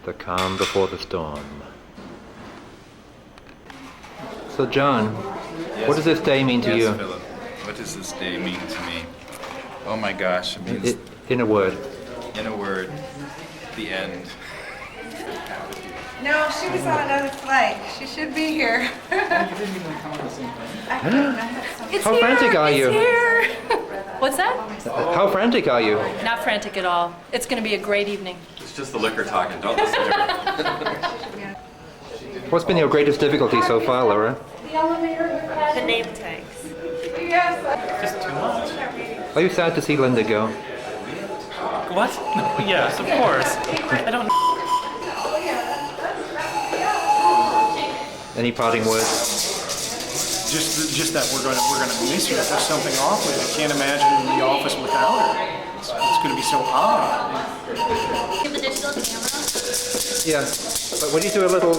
The calm before the storm. So John, Yes. what does this day mean to Yes, you? Philip. What does this day mean to me? Oh my gosh, it means, In a word. in a word, the end. No, she was on another flight. She should be here. How frantic are you? Here. What's that? How frantic are you? Not frantic at all. It's going to be a great evening. It's just the liquor talking, don't listen to her. What's been your greatest difficulty so far, Laura? The name tags. Just too much. Are you sad to see Linda go? What? No, yes, of course. I don't. Any parting words? Just that we're gonna miss her. There's something off with it. I can't imagine the office without her. It's gonna be so odd. Give the digital camera. Yeah. But would you do a little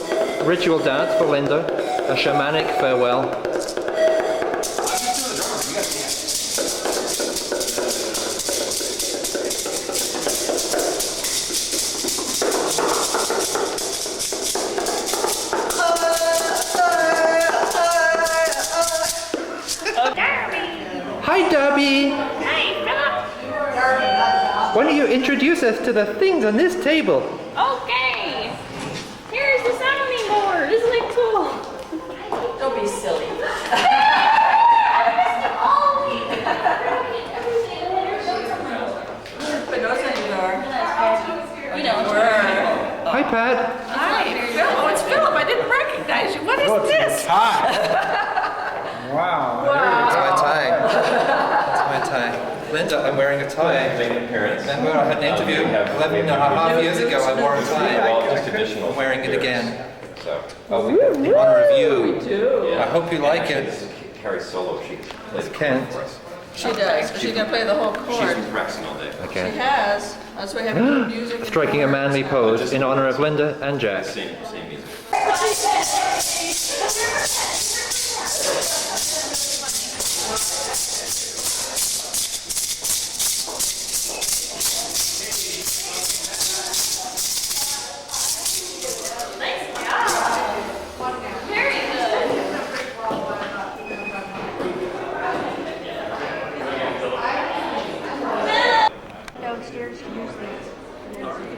ritual dance for Linda? A shamanic farewell? Hi, Darby! Hey, Philip. Why don't you introduce us to the things on this table? Okay. Here's the sounding board. Isn't it cool? Don't be silly. Hi, Pat. Hi, Phil. Oh, it's Philip. I didn't recognize you. What is this? Wow. That's my tie. That's my tie. Linda, I'm wearing a tie. Remember, I had an interview 11 and a half years ago. I wore a tie. I'm wearing it again. In honor of you. I hope you like it. It's Kent. She does. She's going to play the whole chord. She Okay. has. That's why we have to do music. Striking a manly pose in honor of Linda and Jack. Downstairs, usually.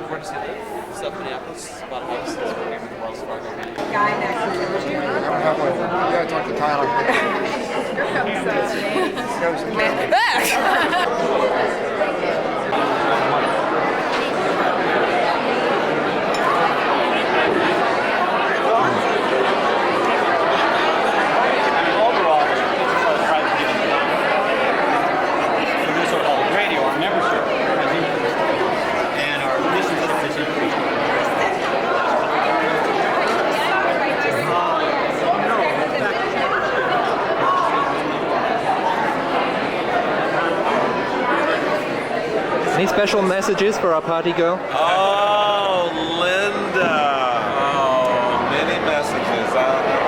Where does he live? South Minneapolis. About a house that's working with Wells Fargo. Guy next to you. You gotta talk to Tyler. Overall, as far as private giving, we so-called radio, our membership has increased, and our listenership has increased. Any special messages for our party girl? Oh, Linda. Oh, many messages. I'll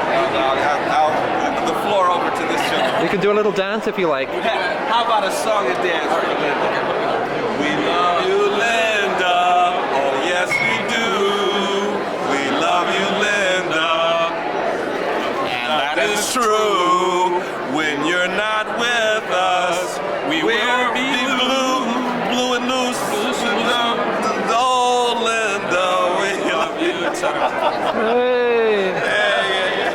the floor over to this gentleman. You can do a little dance if you like. How about a song and dance for Linda? We love you, Linda. Oh, yes, we do. We love you, Linda. And that is true. When you're not with us, we will be blue and loose. Oh, Linda, we love you. Hey! Hey.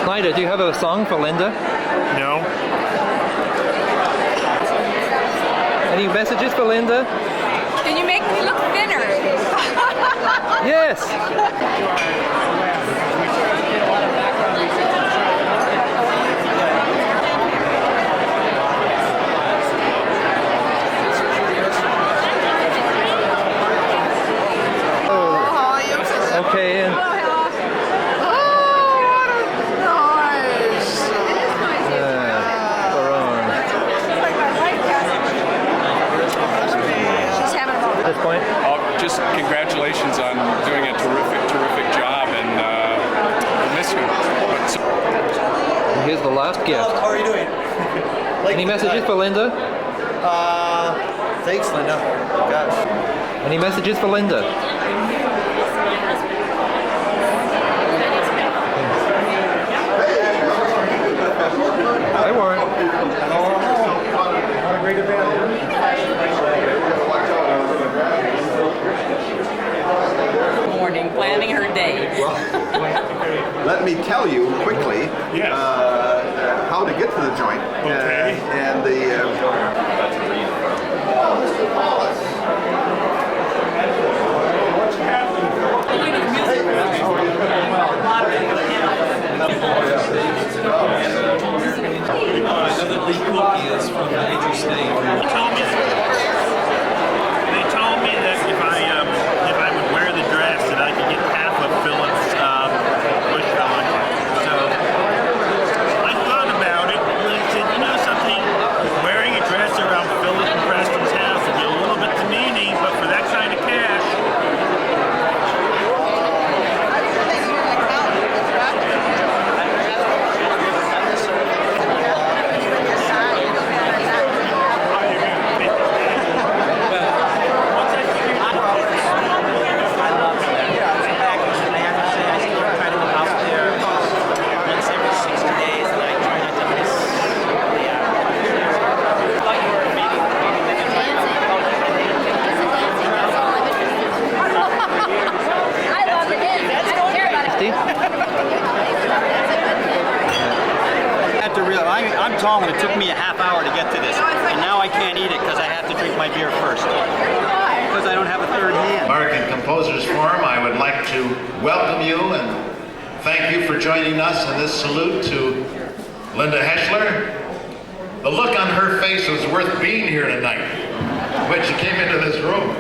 Snyder, do you have a song for Linda? No. Any messages for Linda? Can you make me look thinner? Yes! Okay, and we're on. She's having a moment. At this point, Just congratulations on doing a terrific job, and we'll miss you. and here's the last gift. How are you doing? Any messages for Linda? Thanks, Linda. Gosh. Any messages for Linda? Hi, Warren. What a great event. Morning, planning her day. Let me tell you quickly Yes. how to get to the joint. Okay. And the They told me that if I would wear the dress, that I could get half of Philip's Hoeschler luncheon. So I thought about it, and I said, you know something, wearing a dress around Philip and Preston's house would be a little bit demeaning, but for that kind of cash. I'm tall and it took me a half hour to get to this, and now I can't eat it because I have to drink my beer first. Because I don't have a third hand. American Composers Forum, I would like to welcome you and thank you for joining us in this salute to Linda Hoeschler. The look on her face was worth being here tonight when she came into this room.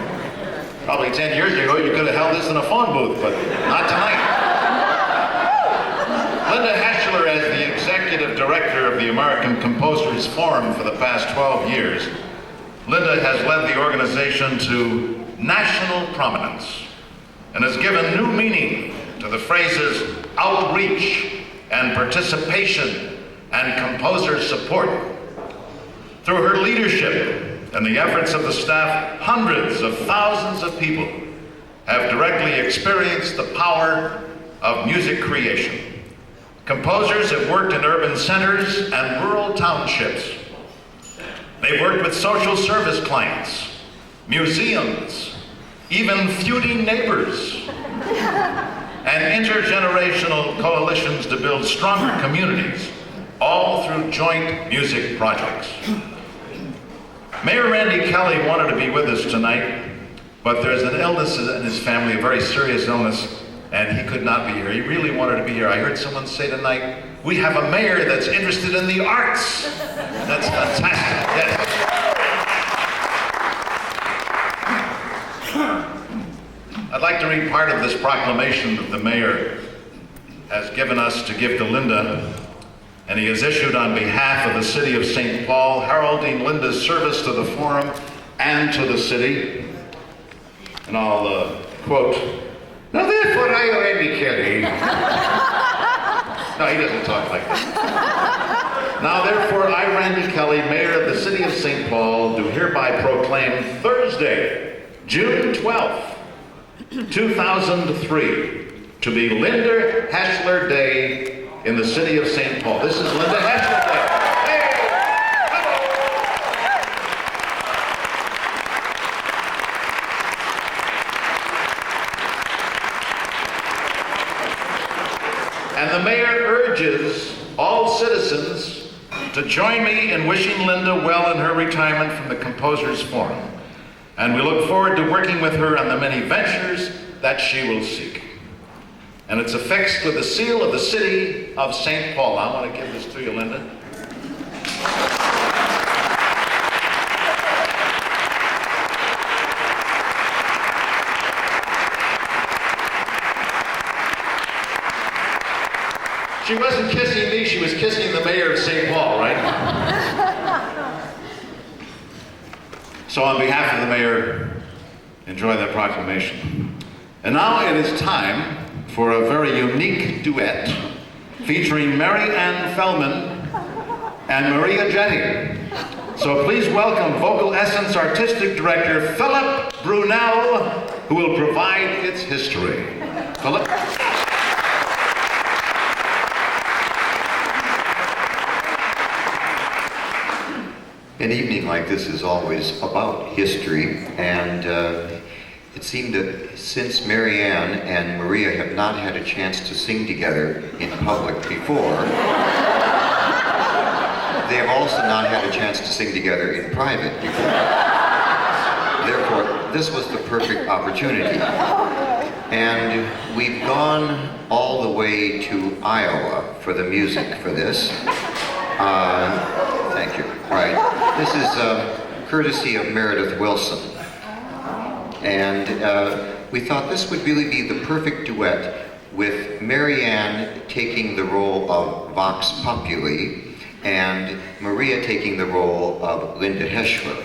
Probably 10 years ago you could have held this in a phone booth, but not tonight. Linda Hoeschler, as the Executive Director of the American Composers Forum for the past 12 years, Linda has led the organization to national prominence and has given new meaning to the phrases outreach and participation and composer support. Through her leadership and the efforts of the staff, hundreds of thousands of people have directly experienced the power of music creation. Composers have worked in urban centers and rural townships. They've worked with social service clients, museums, even feuding neighbors, and intergenerational coalitions to build stronger communities, all through joint music projects. Mayor Randy Kelly wanted to be with us tonight, but there's an illness in his family, a very serious illness, and he could not be here. He really wanted to be here. I heard someone say tonight, we have a mayor that's interested in the arts. That's fantastic. Yes. I'd like to read part of this proclamation that the mayor has given us to give to Linda, and he has issued on behalf of the city of St. Paul, heralding Linda's service to the forum and to the city. And I'll quote, "Now therefore I, Randy Kelly." No, he doesn't talk like that. "Now therefore I, Randy Kelly, Mayor of the City of St. Paul, do hereby proclaim Thursday, June 12th, 2003, to be Linda Hoeschler Day in the City of St. Paul." This is Linda Hoeschler Day. And the mayor urges all citizens to join me in wishing Linda well in her retirement from the Composers Forum. And we look forward to working with her on the many ventures that she will seek. And it's affixed with the seal of the City of St. Paul. I want to give this to you, Linda. She wasn't kissing me, she was kissing the mayor of St. Paul, right? So on behalf of the mayor, enjoy that proclamation. And now it is time for a very unique duet featuring Mary Ann Feldman and Maria Jetty, So please welcome Vocal Essence Artistic Director Philip Brunel, who will provide its history. Philip? An evening like this is always about history, and it seemed that since Mary Ann and Maria have not had a chance to sing together in public before, they have also not had a chance to sing together in private before. Therefore, this was the perfect opportunity. And we've gone all the way to Iowa for the music for this. Thank you. All right. This is courtesy of Meredith Wilson. And we thought this would really be the perfect duet with Mary Ann taking the role of Vox Populi and Maria taking the role of Linda Hoeschler.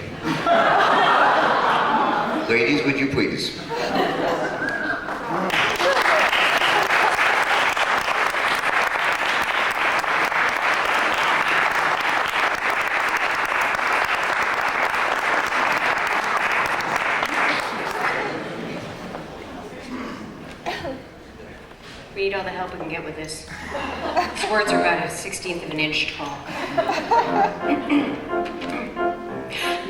Ladies, would you please? We need all the help we can get with this. His words are about a 16th of an inch tall.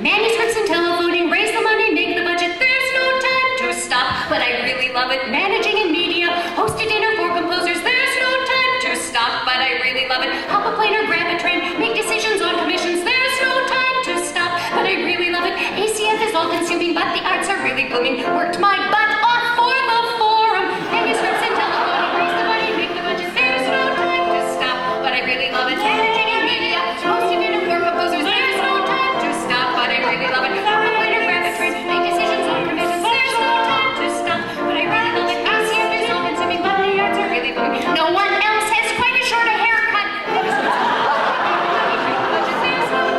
Manuscripts and telephoning, raise the money, make the budget. There's no time to stop, but I really love it. Managing in media, host a dinner for composers. There's no time to stop, but I really love it. Hop a plane or grab a train, make decisions on commissions. There's no time to stop, but I really love it. ACF is all-consuming, but the arts are really blooming. Worked my butt off for the forum. Manuscripts and telephoning, raise the money, make the budget. There's no time to stop, but I really love it. Managing in media, host a dinner for composers. There's no time to stop, but I really love it. Hop a plane or grab a train, make decisions on commissions. There's no time to stop, but I really love it. ACF is all-consuming, but the arts are really blooming. No one else has quite as short a haircut. There's no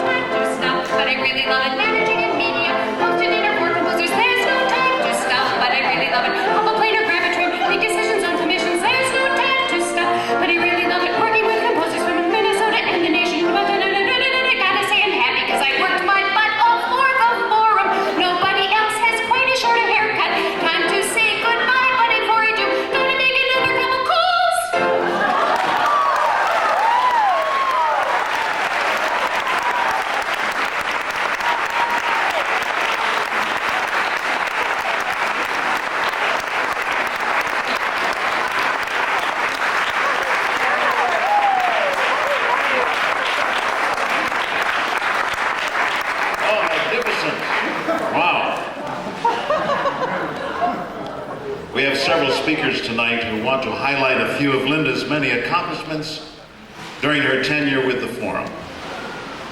time to stop, but I really love it. Managing in media, host a dinner for composers. There's no time to stop, but I really love it. Hop a plane or grab a train, make decisions on commissions. There's no time to stop, but I really love it. Working with composers from Minnesota and the nation. But I gotta say I'm happy because I worked my butt off for the forum. Nobody else has quite as short a haircut. Time to say goodbye, but before I do, gotta make another couple calls. Oh, magnificent. Wow. We have several speakers tonight who want to highlight a few of Linda's many accomplishments during her tenure with the Forum.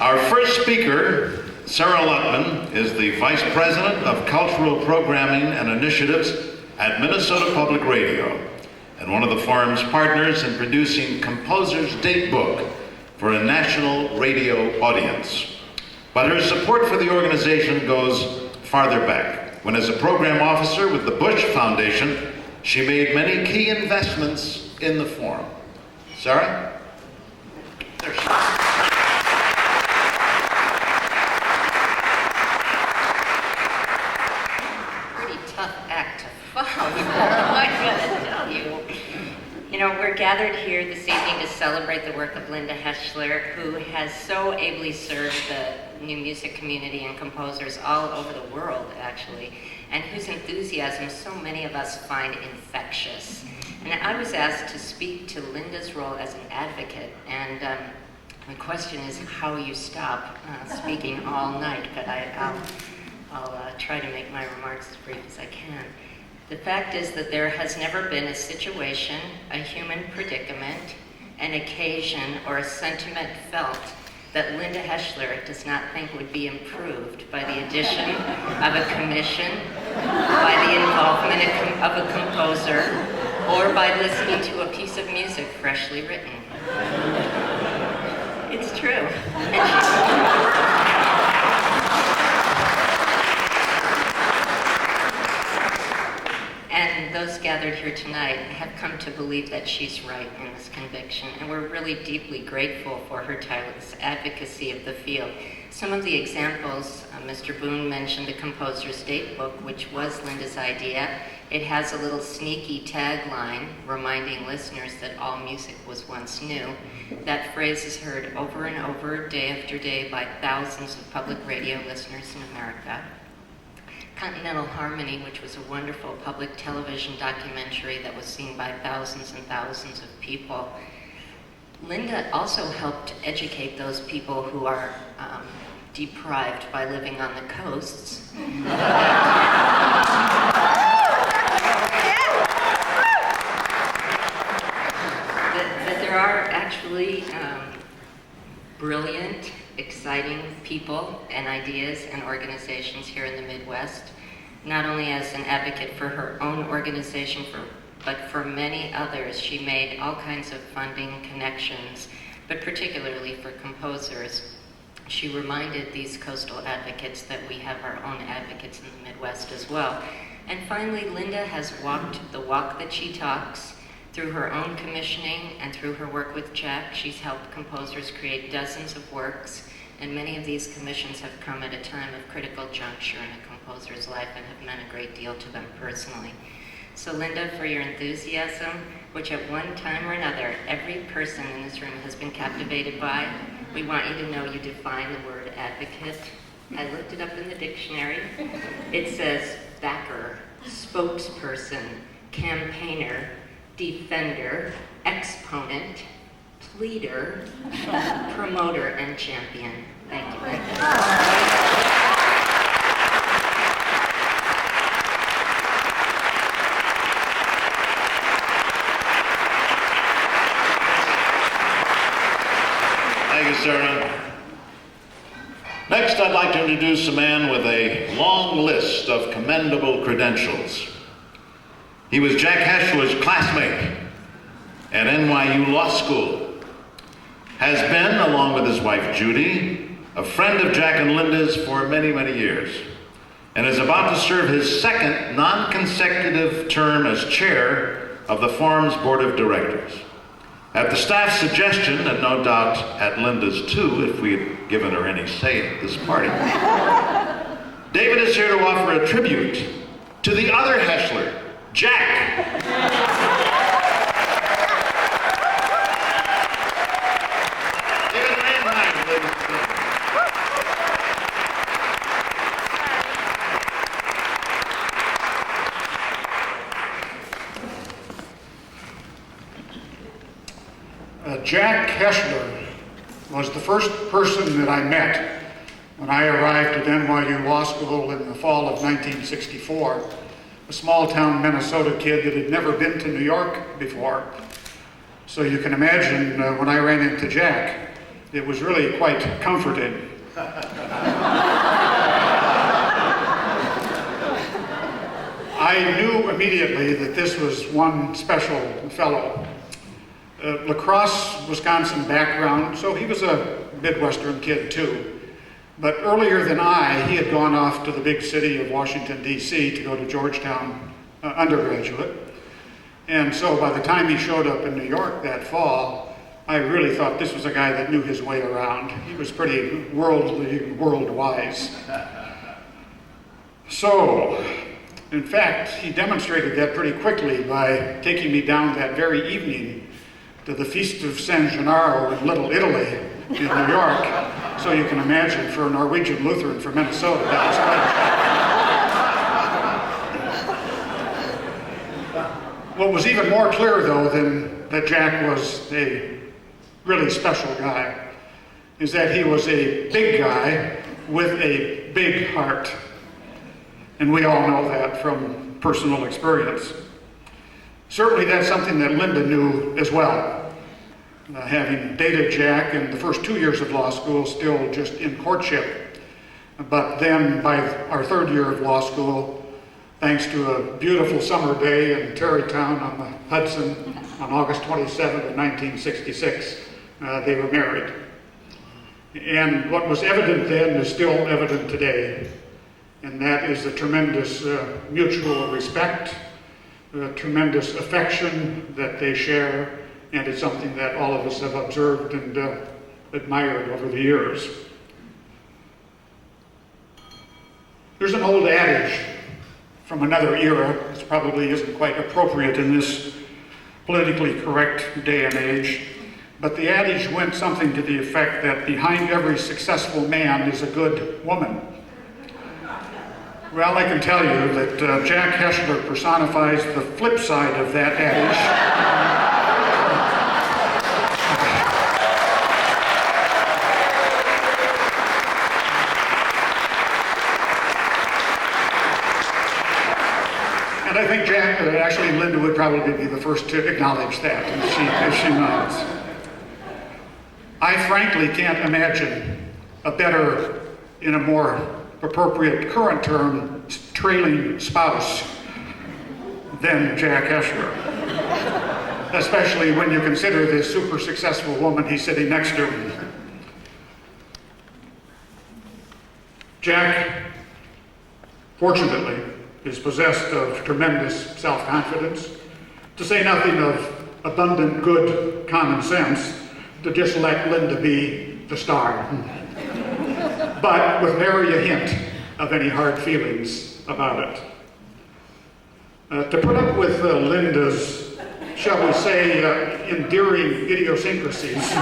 Our first speaker, Sarah Luckman, is the Vice President of Cultural Programming and Initiatives at Minnesota Public Radio and one of the Forum's partners in producing Composer's Datebook for a national radio audience. But her support for the organization goes farther back, when as a program officer with the Bush Foundation, she made many key investments in the Forum. Sarah? There she is. Pretty tough act to follow. I gotta tell you. You know, we're gathered here this evening to celebrate the work of Linda Hoeschler, who has so ably served the new music community and composers all over the world, actually, and whose enthusiasm so many of us find infectious. And I was asked to speak to Linda's role as an advocate, and the question is how you stop speaking all night, but I'll try to make my remarks as brief as I can. The fact is that there has never been a situation, a human predicament, an occasion, or a sentiment felt that Linda Hoeschler does not think would be improved by the addition of a commission, by the involvement of a composer, or by listening to a piece of music freshly written. It's true. And those gathered here tonight have come to believe that she's right in this conviction, and we're really deeply grateful for her tireless advocacy of the field. Some of the examples, Mr. Boone mentioned the Composer's Date Book, which was Linda's idea. It has a little sneaky tagline reminding listeners that all music was once new. That phrase is heard over and over, day after day, by thousands of public radio listeners in America. Continental Harmony, which was a wonderful public television documentary that was seen by thousands and thousands of people. Linda also helped educate those people who are deprived by living on the coasts. that there are actually brilliant, exciting people and ideas and organizations here in the Midwest, not only as an advocate for her own organization, but for many others. She made all kinds of funding connections, but particularly for composers. She reminded these coastal advocates that we have our own advocates in the Midwest as well. And finally, Linda has walked the walk that she talks. Through her own commissioning and through her work with Jack, she's helped composers create dozens of works, and many of these commissions have come at a time of critical juncture in a composer's life and have meant a great deal to them personally. So Linda, for your enthusiasm, which at one time or another, every person in this room has been captivated by, we want you to know you define the word advocate. I looked it up in the dictionary. It says backer, spokesperson, campaigner, defender, exponent, pleader, promoter, and champion. Thank you. Thank you, Sarah. Next, I'd like to introduce a man with a long list of commendable credentials. He was Jack Hoeschler's classmate at NYU Law School, has been, along with his wife Judy, a friend of Jack and Linda's for many, many years, and is about to serve his second non-consecutive term as chair of the Forum's Board of Directors. At the staff's suggestion, and no doubt at Linda's too, if we had given her any say at this party, David is here to offer a tribute to the other Hoeschler, Jack. David Mannheim, ladies and gentlemen. Jack Hoeschler was the first person that I met when I arrived at NYU Law School in the fall of 1964. A small-town Minnesota kid that had never been to New York before. So you can imagine when I ran into Jack, it was really quite comforting. I knew immediately that this was one special fellow. La Crosse, Wisconsin background, so he was a Midwestern kid too. But earlier than he had gone off to the big city of Washington, D.C. to go to Georgetown undergraduate. And so by the time he showed up in New York that fall, I really thought this was a guy that knew his way around. He was pretty worldly, world-wise. So, in fact, he demonstrated that pretty quickly by taking me down that very evening to the Feast of San Gennaro in Little Italy in New York. So you can imagine, for a Norwegian Lutheran from Minnesota, that was quite. What was even more clear, though, than that Jack was a really special guy, is that he was a big guy with a big heart. And we all know that from personal experience. Certainly that's something that Linda knew as well. Having dated Jack in the first 2 years of law school, still just in courtship. But then by our third year of law school, thanks to a beautiful summer day in Tarrytown on the Hudson on August 27th of 1966, they were married. And what was evident then is still evident today, and that is the tremendous mutual respect, tremendous affection that they share, and it's something that all of us have observed and admired over the years. There's an old adage from another era, this probably isn't quite appropriate in this politically correct day and age, but the adage went something to the effect that behind every successful man is a good woman. Well, I can tell you that Jack Hoeschler personifies the flip side of that adage. And I think actually Linda would probably be the first to acknowledge that, if she nods. I frankly can't imagine a better, in a more appropriate current term, trailing spouse than Jack Hoeschler. Especially when you consider this super successful woman he's sitting next to. Jack, fortunately, is possessed of tremendous self-confidence, to say nothing of abundant good common sense, to just let Linda be the star. But with nary a hint of any hard feelings about it. To put up with Linda's, shall we say, endearing idiosyncrasies,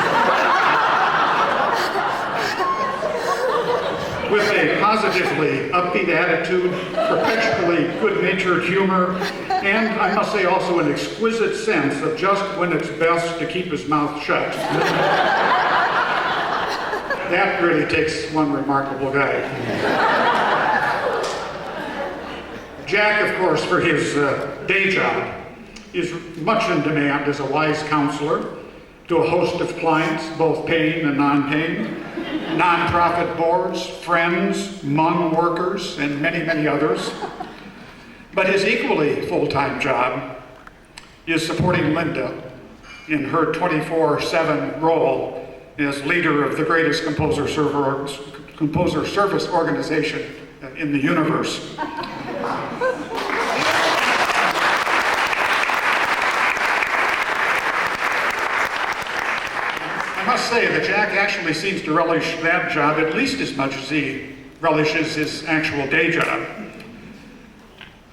with a positively upbeat attitude, perpetually good-natured humor, and I must say also an exquisite sense of just when it's best to keep his mouth shut. That really takes one remarkable guy. Jack, of course, for his day job, is much in demand as a wise counselor to a host of clients, both paying and non-paying, nonprofit boards, friends, Hmong workers, and many, many others. But his equally full-time job is supporting Linda in her 24/7 role as leader of the greatest composer service organization in the universe. I must say that Jack actually seems to relish that job at least as much as he relishes his actual day job.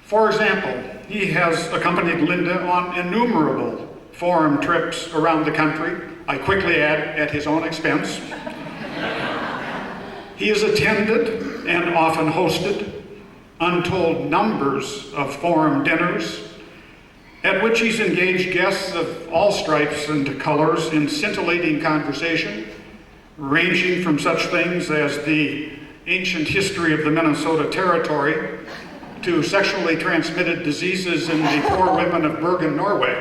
For example, he has accompanied Linda on innumerable forum trips around the country, I quickly add, at his own expense. He has attended and often hosted untold numbers of forum dinners, at which he's engaged guests of all stripes and colors in scintillating conversation, ranging from such things as the ancient history of the Minnesota Territory to sexually transmitted diseases in the poor women of Bergen, Norway.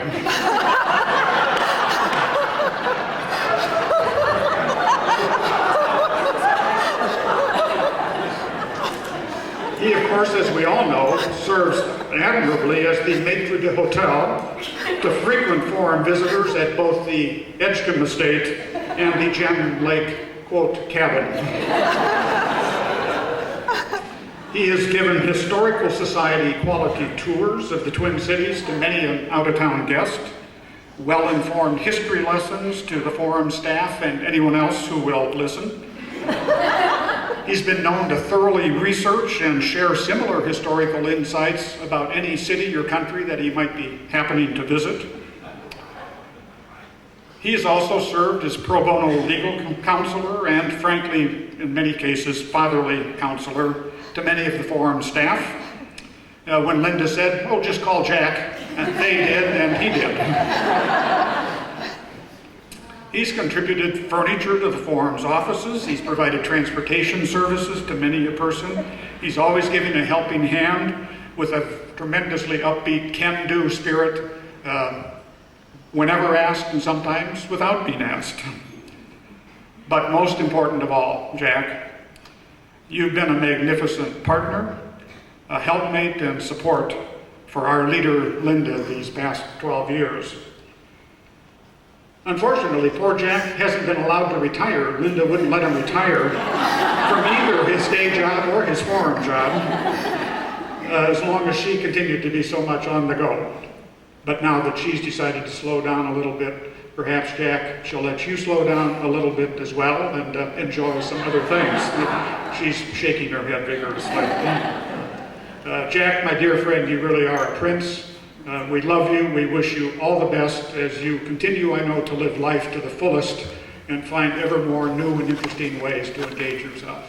He, of course, as we all know, serves admirably as the maitre d'hotel to frequent foreign visitors at both the Edgecombe Estate and the Gem Lake, quote, cabin. He has given Historical Society quality tours of the Twin Cities to many an out-of-town guest, well-informed history lessons to the forum staff and anyone else who will listen. He's been known to thoroughly research and share similar historical insights about any city or country that he might be happening to visit. He has also served as pro bono legal counselor and, frankly, in many cases, fatherly counselor to many of the forum staff. When Linda said, "Oh, just call Jack," and they did, and he did. He's contributed furniture to the forum's offices. He's provided transportation services to many a person. He's always giving a helping hand with a tremendously upbeat can-do spirit, whenever asked and sometimes without being asked. But most important of all, Jack, you've been a magnificent partner, a helpmate and support for our leader, Linda, these past 12 years. Unfortunately, poor Jack hasn't been allowed to retire. Linda wouldn't let him retire from either his day job or his forum job, as long as she continued to be so much on the go. But now that she's decided to slow down a little bit, perhaps Jack, she'll let you slow down a little bit as well and enjoy some other things. She's shaking her head vigorously. Jack, my dear friend, you really are a prince. We love you. We wish you all the best as you continue, I know, to live life to the fullest and find ever more new and interesting ways to engage yourself.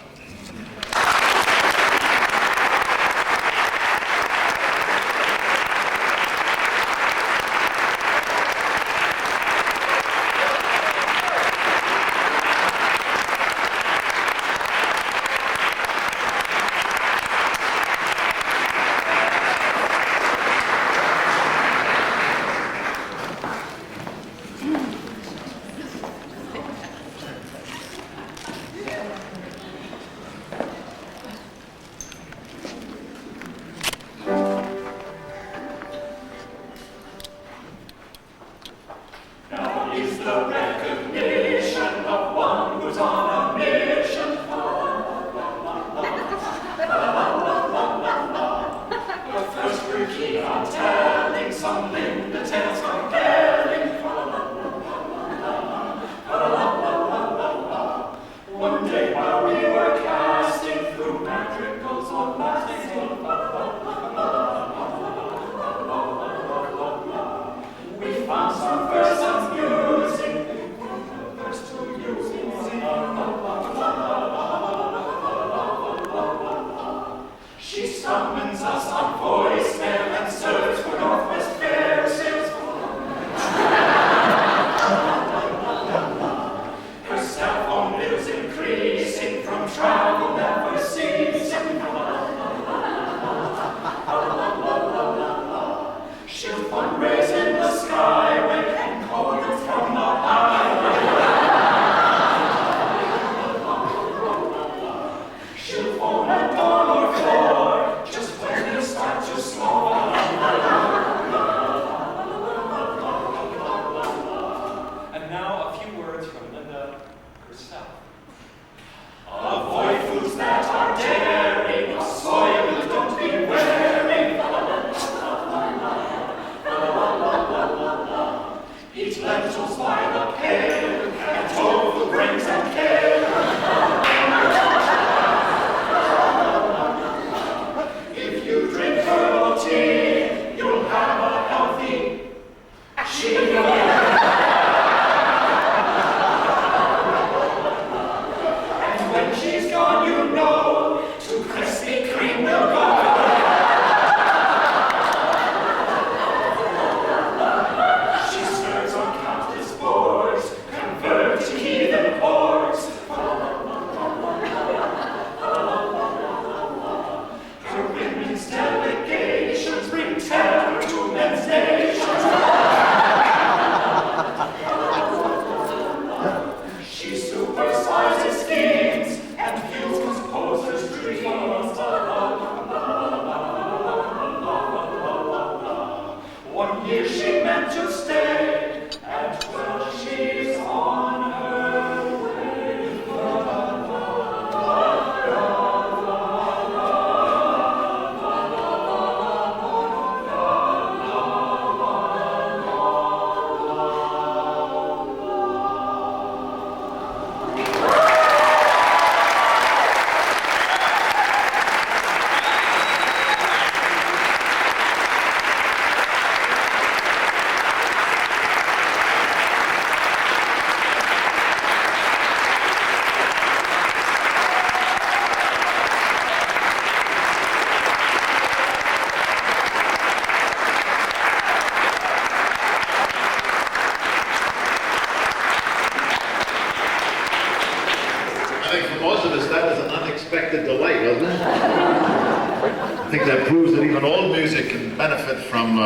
I think that proves that even old music can benefit from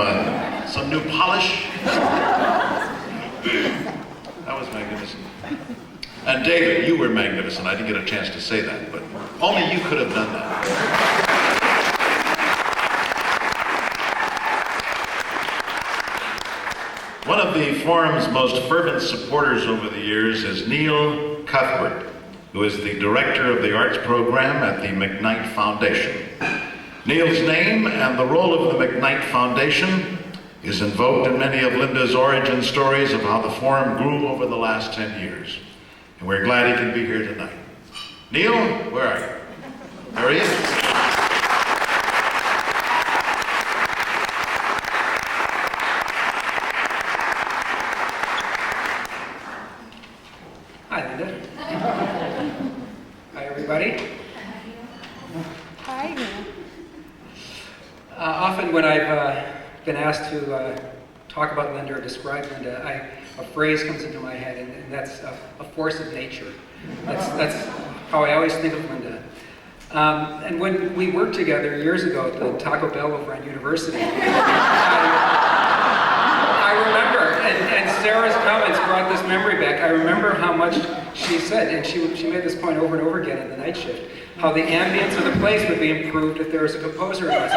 some new polish. That was magnificent. And David, you were magnificent. I didn't get a chance to say that, but only you could have done that. One of the forum's most fervent supporters over the years is Neil Cuthbert, who is the director of the arts program at the McKnight Foundation. Neil's name and the role of the McKnight Foundation is invoked in many of Linda's origin stories of how the forum grew over the last 10 years. And we're glad he can be here tonight. Neil, where are you? There he is. Hi, Linda. Hi, everybody. Hi. Often when I've been asked to talk about Linda or describe Linda, a phrase comes into my head, and that's a force of nature. That's how I always think of Linda. And when we worked together years ago at the Taco Bell over on University, I remember, and Sarah's comments brought this memory back. I remember how much she said, and she made this point over and over again in the night shift, how the ambience of the place would be improved if there was a composer in it.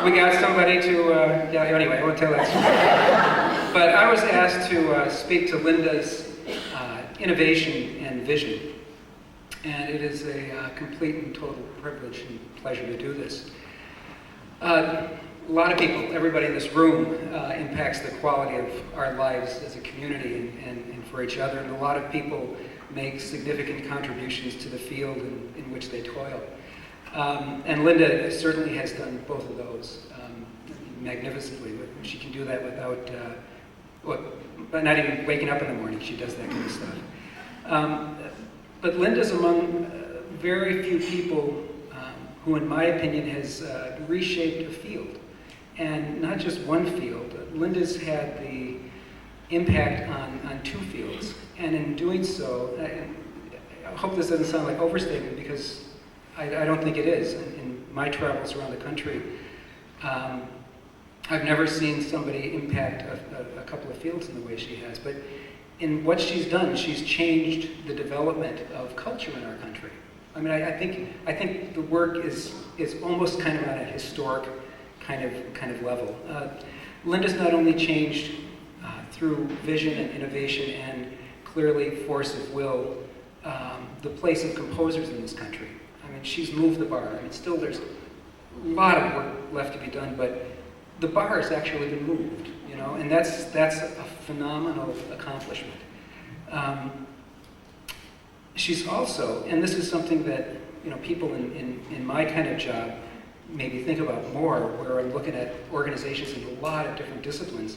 We got somebody to, yeah, anyway, I won't tell that story. But I was asked to speak to Linda's innovation and vision. And it is a complete and total privilege and pleasure to do this. A lot of people, everybody in this room, impacts the quality of our lives as a community and for each other. And a lot of people make significant contributions to the field in which they toil. And Linda certainly has done both of those magnificently. She can do that without, by not even waking up in the morning. She does that kind of stuff. But Linda's among very few people who, in my opinion, has reshaped a field. And not just one field. Linda's had the impact on two fields. And in doing so, I hope this doesn't sound like overstatement, because I don't think it is. In my travels around the country, I've never seen somebody impact a couple of fields in the way she has. But in what she's done, she's changed the development of culture in our country. I mean, I think the work is almost kind of on a historic kind of level. Linda's not only changed through vision and innovation and clearly force of will the place of composers in this country. I mean, she's moved the bar. I mean, still there's a lot of work left to be done, but the bar has actually been moved, you know, and that's a phenomenal accomplishment. She's also, and this is something that, you know, people in my kind of job maybe think about more, where I'm looking at organizations in a lot of different disciplines.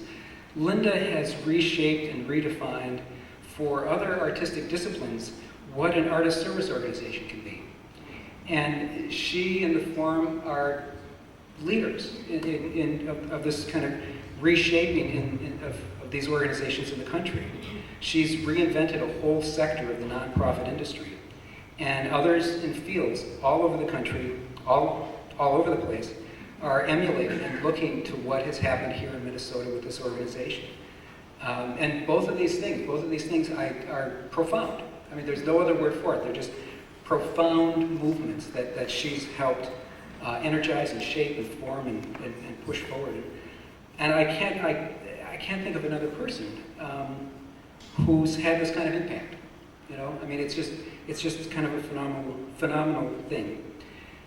Linda has reshaped and redefined for other artistic disciplines what an artist service organization can be. And she and the Forum are leaders of this kind of reshaping of these organizations in the country. She's reinvented a whole sector of the nonprofit industry. And others in fields all over the country, all over the place, are emulating and looking to what has happened here in Minnesota with this organization. And both of these things are profound. I mean, there's no other word for it. They're just profound movements that she's helped energize and shape and form and push forward. And I can't think of another person who's had this kind of impact. You know, I mean, it's just kind of a phenomenal thing.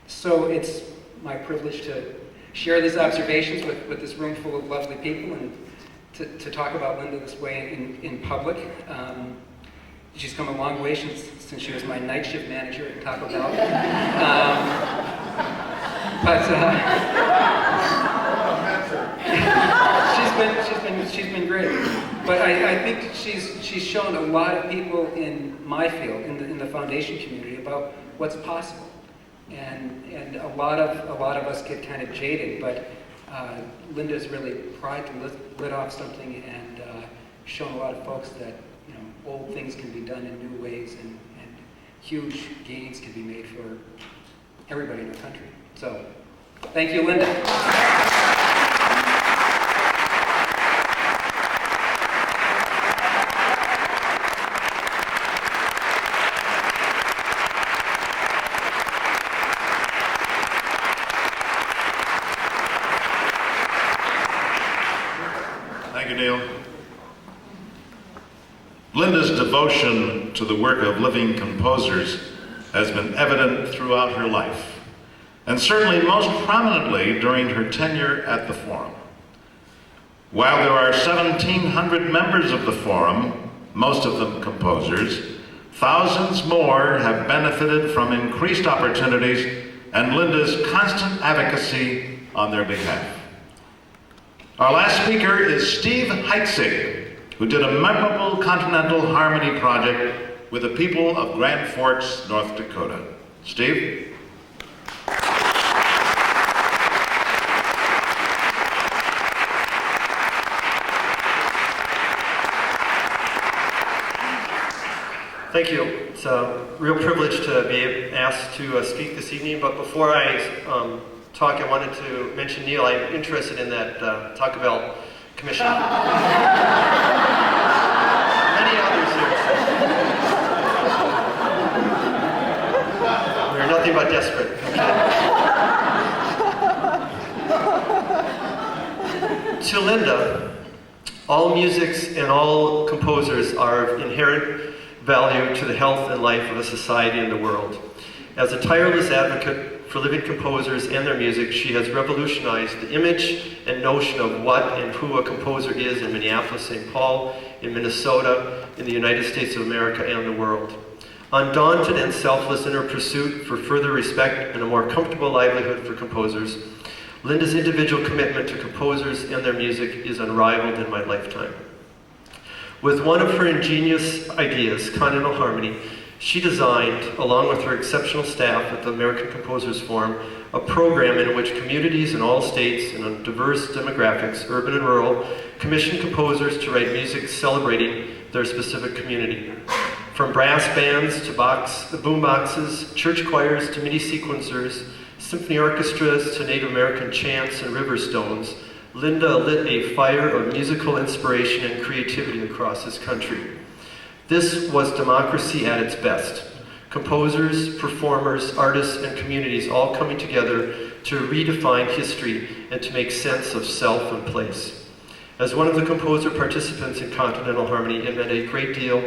So it's my privilege to share these observations with this room full of lovely people and to talk about Linda this way in public. She's come a long way since she was my night shift manager at Taco Bell. She's been great. But I think she's shown a lot of people in my field, in the foundation community, about what's possible. And a lot of us get kind of jaded, but Linda's really tried to lit off something and shown a lot of folks that, you know, old things can be done in new ways and huge gains can be made for everybody in our country. So, thank you, Linda. Thank you, Neil. Linda's devotion to the work of living composers has been evident throughout her life, and certainly most prominently during her tenure at the Forum. While there are 1,700 members of the Forum, most of them composers, thousands more have benefited from increased opportunities and Linda's constant advocacy on their behalf. Our last speaker is Steve Heitzig, who did a memorable continental harmony project with the people of Grand Forks, North Dakota. Steve? Thank you. It's a real privilege to be asked to speak this evening, but before I talk, I wanted to mention Neil. I'm interested in that Taco Bell commission. Many others here. We're nothing but desperate. Okay. To Linda, all musics and all composers are of inherent value to the health and life of a society and the world. As a tireless advocate for living composers and their music, she has revolutionized the image and notion of what and who a composer is in Minneapolis, St. Paul, in Minnesota, in the United States of America, and the world. Undaunted and selfless in her pursuit for further respect and a more comfortable livelihood for composers, Linda's individual commitment to composers and their music is unrivaled in my lifetime. With one of her ingenious ideas, Continental Harmony, she designed, along with her exceptional staff at the American Composers Forum, a program in which communities in all states and on diverse demographics, urban and rural, commission composers to write music celebrating their specific community. From brass bands to boom boxes, church choirs to MIDI sequencers, symphony orchestras to Native American chants and river stones, Linda lit a fire of musical inspiration and creativity across this country. This was democracy at its best. Composers, performers, artists, and communities all coming together to redefine history and to make sense of self and place. As one of the composer participants in Continental Harmony, it meant a great deal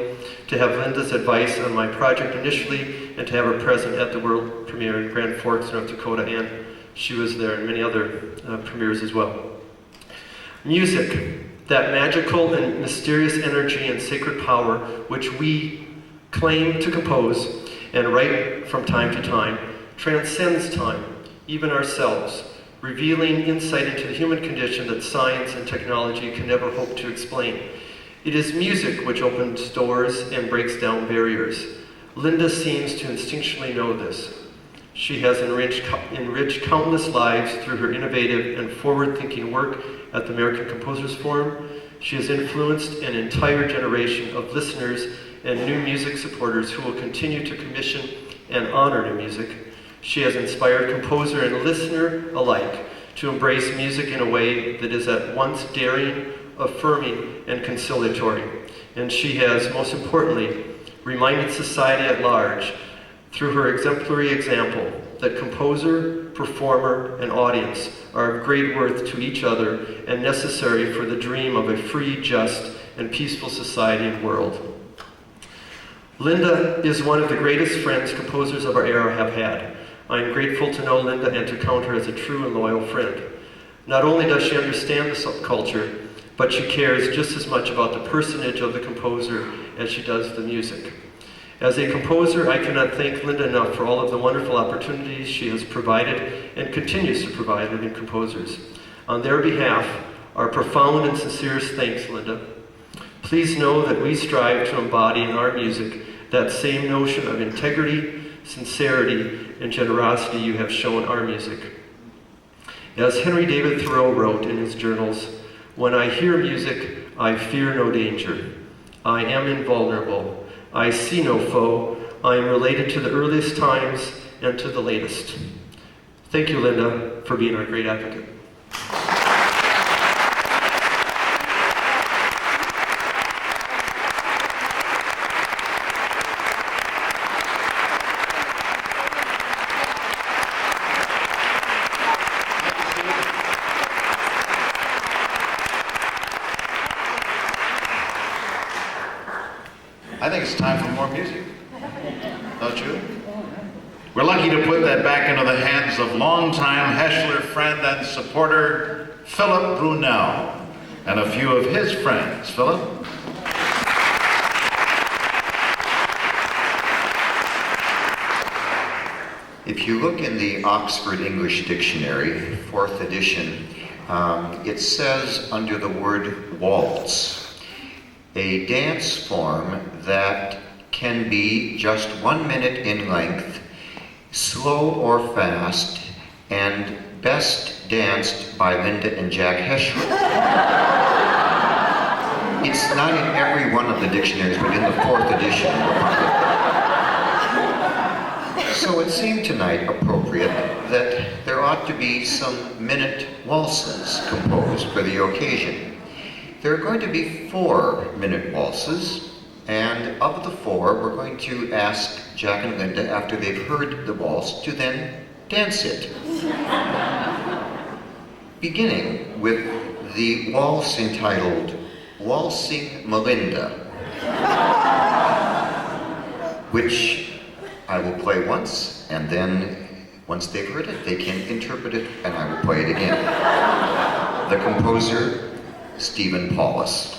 to have Linda's advice on my project initially and to have her present at the world premiere in Grand Forks, North Dakota, and she was there in many other premieres as well. Music, that magical and mysterious energy and sacred power which we claim to compose and write from time to time, transcends time, even ourselves, revealing insight into the human condition that science and technology can never hope to explain. It is music which opens doors and breaks down barriers. Linda seems to instinctually know this. She has enriched countless lives through her innovative and forward-thinking work at the American Composers Forum. She has influenced an entire generation of listeners and new music supporters who will continue to commission and honor new music. She has inspired composer and listener alike to embrace music in a way that is at once daring, affirming, and conciliatory. And she has, most importantly, reminded society at large, through her exemplary example, that composer, performer, and audience are of great worth to each other and necessary for the dream of a free, just, and peaceful society and world. Linda is one of the greatest friends composers of our era have had. I am grateful to know Linda and to count her as a true and loyal friend. Not only does she understand the subculture, but she cares just as much about the personage of the composer as she does the music. As a composer, I cannot thank Linda enough for all of the wonderful opportunities she has provided and continues to provide living composers. On their behalf, our profound and sincerest thanks, Linda. Please know that we strive to embody in our music that same notion of integrity, sincerity, and generosity you have shown our music. As Henry David Thoreau wrote in his journals, "When I hear music, I fear no danger. I am invulnerable. I see no foe. I am related to the earliest times and to the latest." Thank you, Linda, for being our great advocate. I think it's time for more music. Don't you? We're lucky to put that back into the hands of longtime Hoeschler friend and supporter, Philip Brunel, and a few of his friends. Philip? If you look in the Oxford English Dictionary, 4th edition, it says under the word waltz, a dance form that can be just 1 minute in length, slow or fast, and best danced by Linda and Jack Hoeschler. It's not in every one of the dictionaries, but in the 4th edition. So it seemed tonight appropriate that there ought to be some minute waltzes composed for the occasion. There are going to be 4-minute waltzes, and of the 4, we're going to ask Jack and Linda, after they've heard the waltz, to then dance it. Beginning with the waltz entitled Waltzing Melinda, which I will play once, and then once they've heard it, they can interpret it, and I will play it again. The composer, Stephen Paulus.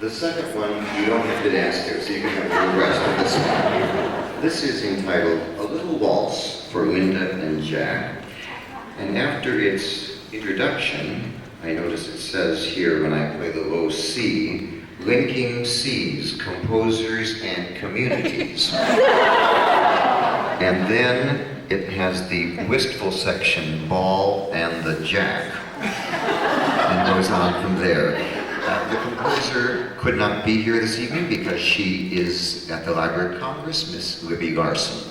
The second one, you don't have to dance to, so you can have the rest of this one. This is entitled A Little Waltz for Linda and Jack. And after its introduction, I notice it says here when I play the low C, linking C's, composers and communities. And then it has the wistful section, ball and the jack, and goes on from there. The composer could not be here this evening because she is at the Library of Congress, Miss Libby Garson.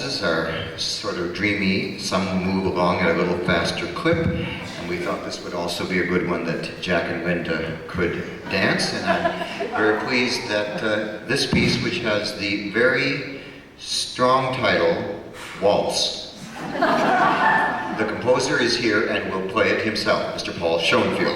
waltzes are sort of dreamy. Some move along at a little faster clip. And we thought this would also be a good one that Jack and Linda could dance. And I'm very pleased that this piece, which has the very strong title, Waltz. The composer is here and will play it himself, Mr. Paul Schoenfield.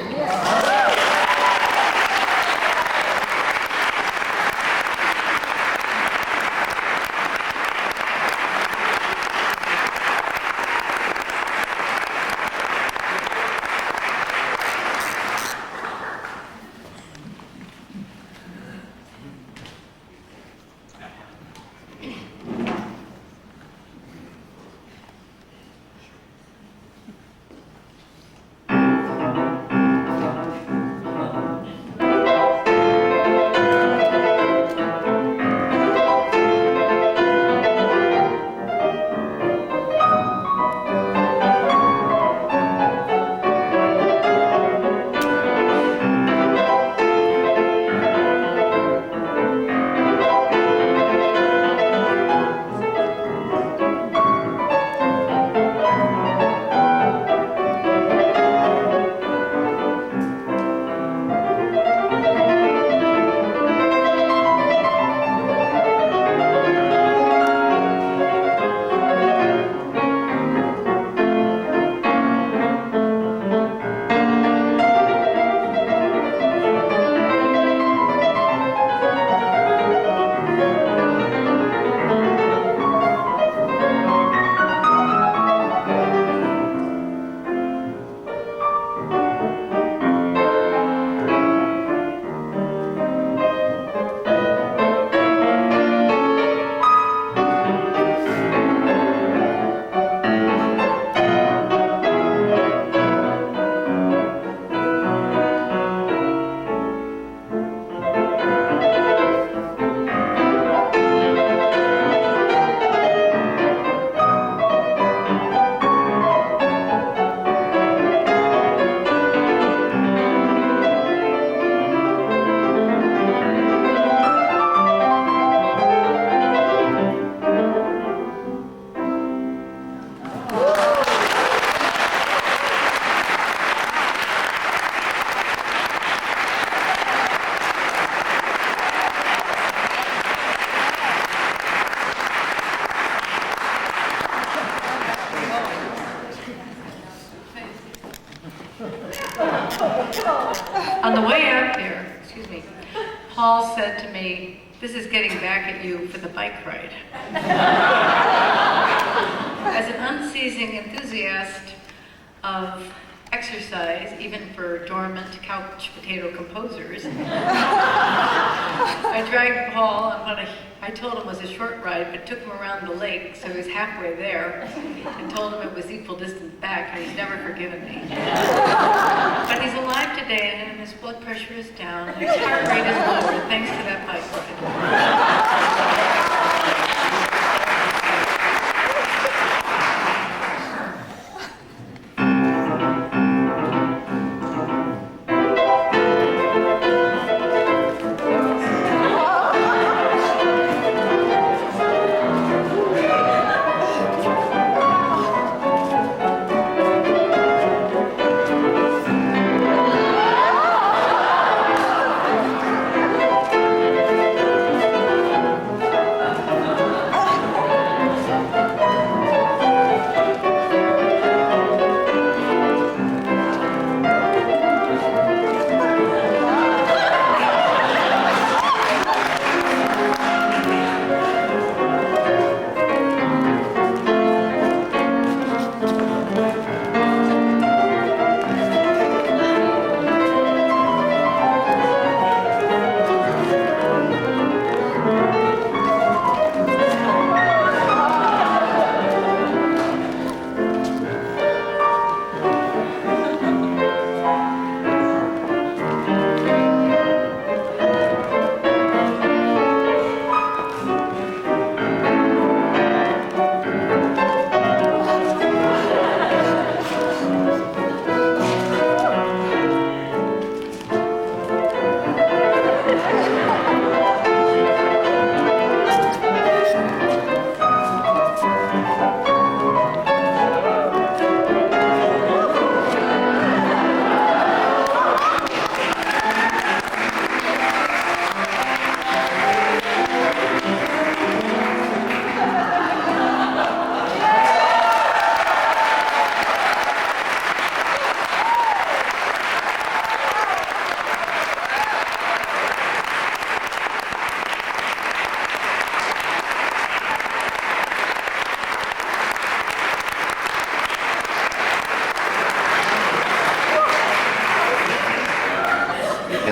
On the way out here, excuse me, Paul said to me, "This is getting back at you for the bike ride." As an unceasing enthusiast of exercise, even for dormant couch potato composers, I dragged Paul on what I told him was a short ride, but took him around the lake, so he was halfway there, and told him it was equal distance back, and he's never forgiven me. But he's alive today, and his blood pressure is down, and his heart rate is lower, thanks to that bike ride.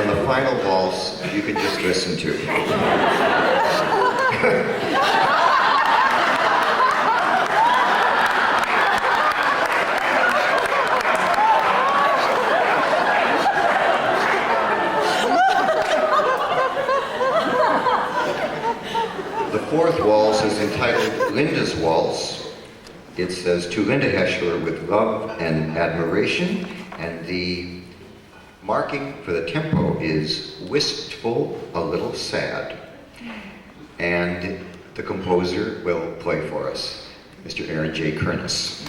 And the final waltz you can just listen to. The fourth waltz is entitled Linda's Waltz. It says, to Linda Hoeschler with love and admiration, and the marking for the tempo is wistful, a little sad. And the composer will play for us, Mr. Aaron J. Kernis.